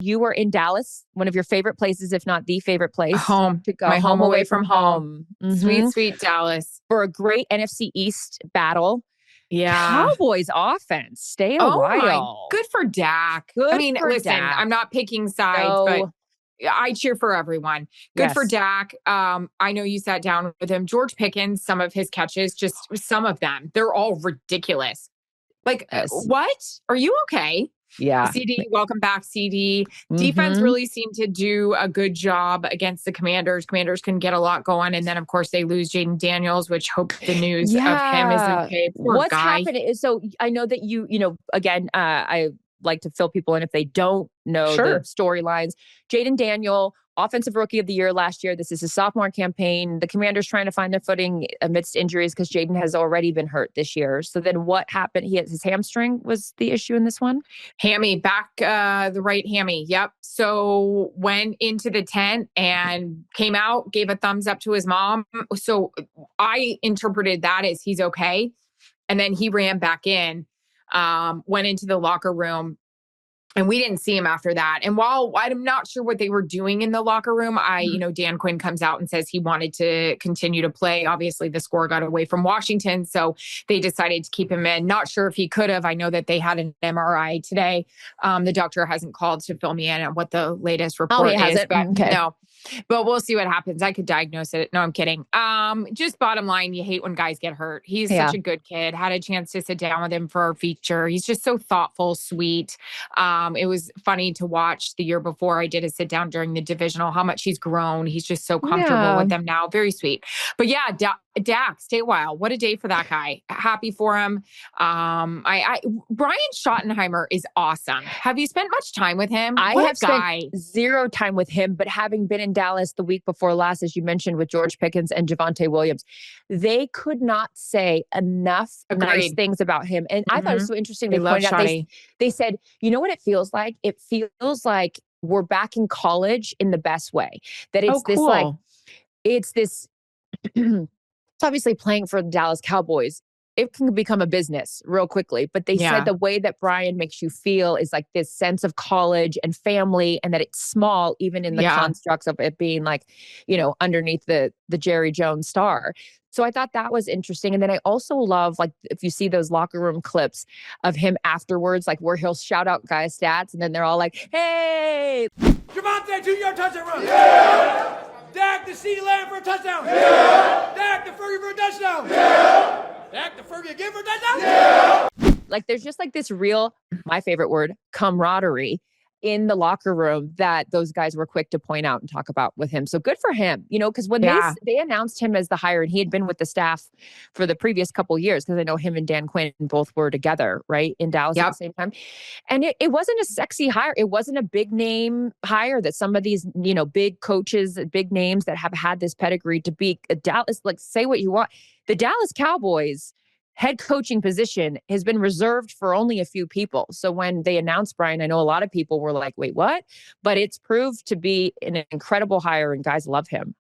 You were in Dallas, one of your favorite places, if not the favorite place. Home. To go. My home away from home. Mm-hmm. Sweet Dallas. For a great NFC East battle. Yeah. Cowboys offense. Stay a while. Good for Dak. Listen, Dak. I'm not picking sides, but I cheer for everyone. Good for Dak. I know you sat down with him. George Pickens, some of his catches, just some of them, they're all ridiculous. Like, what? Are you okay? Yeah. CD, welcome back, CD. Defense really seemed to do a good job against the Commanders. Commanders couldn't get a lot going. And then, of course, they lose Jaden Daniels, which hope the news of him is okay. What's happening? So I know that again, I like to fill people in if they don't know the storylines. Jaden Daniel, Offensive Rookie of the Year last year. This is his sophomore campaign. The Commanders trying to find their footing amidst injuries because Jaden has already been hurt this year. So then what happened? His hamstring was the issue in this one? Hammy, back the right hammy. Yep. So went into the tent and came out, gave a thumbs up to his mom. So I interpreted that as he's okay. And then he ran back in, went into the locker room. And we didn't see him after that. And while I'm not sure what they were doing in the locker room, Dan Quinn comes out and says he wanted to continue to play. Obviously, the score got away from Washington, so they decided to keep him in. Not sure if he could have. I know that they had an MRI today. The doctor hasn't called to fill me in on what the latest report is. But no. But we'll see what happens. I could diagnose it. No, I'm kidding. Just bottom line, you hate when guys get hurt. He's such a good kid. Had a chance to sit down with him for our feature. He's just so thoughtful, sweet. It was funny to watch the year before I did a sit down during the divisional, how much he's grown. He's just so comfortable with them now. Very sweet. But yeah, Dak, stay a while. What a day for that guy. Happy for him. Brian Schottenheimer is awesome. Have you spent much time with him? I have spent zero time with him, but having been in Dallas the week before last, as you mentioned, with George Pickens and Javonte Williams, they could not say enough nice things about him. And I thought it was so interesting. They pointed out, they said, you know what it feels like? It feels like we're back in college in the best way. That it's this it's obviously playing for the Dallas Cowboys. It can become a business real quickly. But they said the way that Brian makes you feel is like this sense of college and family, and that it's small, even in the constructs of it being like, underneath the Jerry Jones star. So I thought that was interesting. And then I also love, like, if you see those locker room clips of him afterwards, like where he'll shout out guys' stats, and then they're all like, hey! Javonte, 2-yard touchdown run! Yeah! Dak to CeeDee Lamb for a touchdown! Yeah! Dak to Fergie for a touchdown! Yeah! Dak to Fergie again for a touchdown! Yeah! Like, there's just like this real, my favorite word, camaraderie in the locker room that those guys were quick to point out and talk about with him. So good for him, because when they announced him as the hire, and he had been with the staff for the previous couple of years, because I know him and Dan Quinn both were together, right, in Dallas at the same time. And it wasn't a sexy hire. It wasn't a big name hire that some of these, big coaches, big names that have had this pedigree to be a Dallas, like, say what you want. The Dallas Cowboys head coaching position has been reserved for only a few people. So when they announced Brian, I know a lot of people were like, wait, what? But it's proved to be an incredible hire, and guys love him.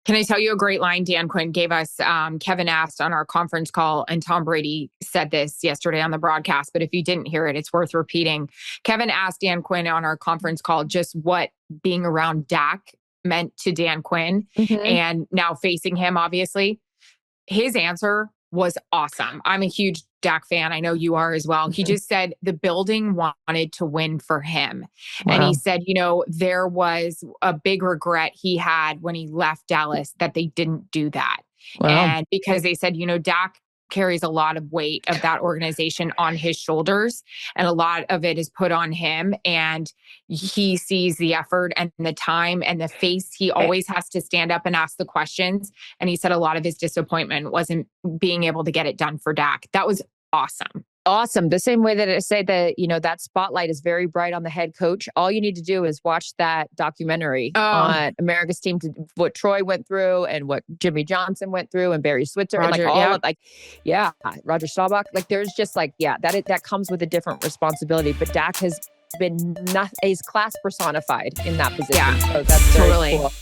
Can I tell you a great line Dan Quinn gave us? Kevin asked on our conference call, and Tom Brady said this yesterday on the broadcast, but if you didn't hear it, it's worth repeating. Kevin asked Dan Quinn on our conference call just what being around Dak meant to Dan Quinn, and now facing him, obviously. His answer was awesome. I'm a huge Dak fan. I know you are as well. He just said the building wanted to win for him. Wow. And he said, there was a big regret he had when he left Dallas that they didn't do that. Wow. And because they said, Dak carries a lot of weight of that organization on his shoulders, and a lot of it is put on him, and he sees the effort and the time and the face. He always has to stand up and ask the questions. And he said a lot of his disappointment wasn't being able to get it done for Dak. That was awesome. Awesome. The same way that I say that, that spotlight is very bright on the head coach. All you need to do is watch that documentary on America's Team, to what Troy went through and what Jimmy Johnson went through and Barry Switzer, Roger, and Roger Staubach. Like, there's just that comes with a different responsibility. But Dak has been is class personified in that position. Yeah, so that's totally cool.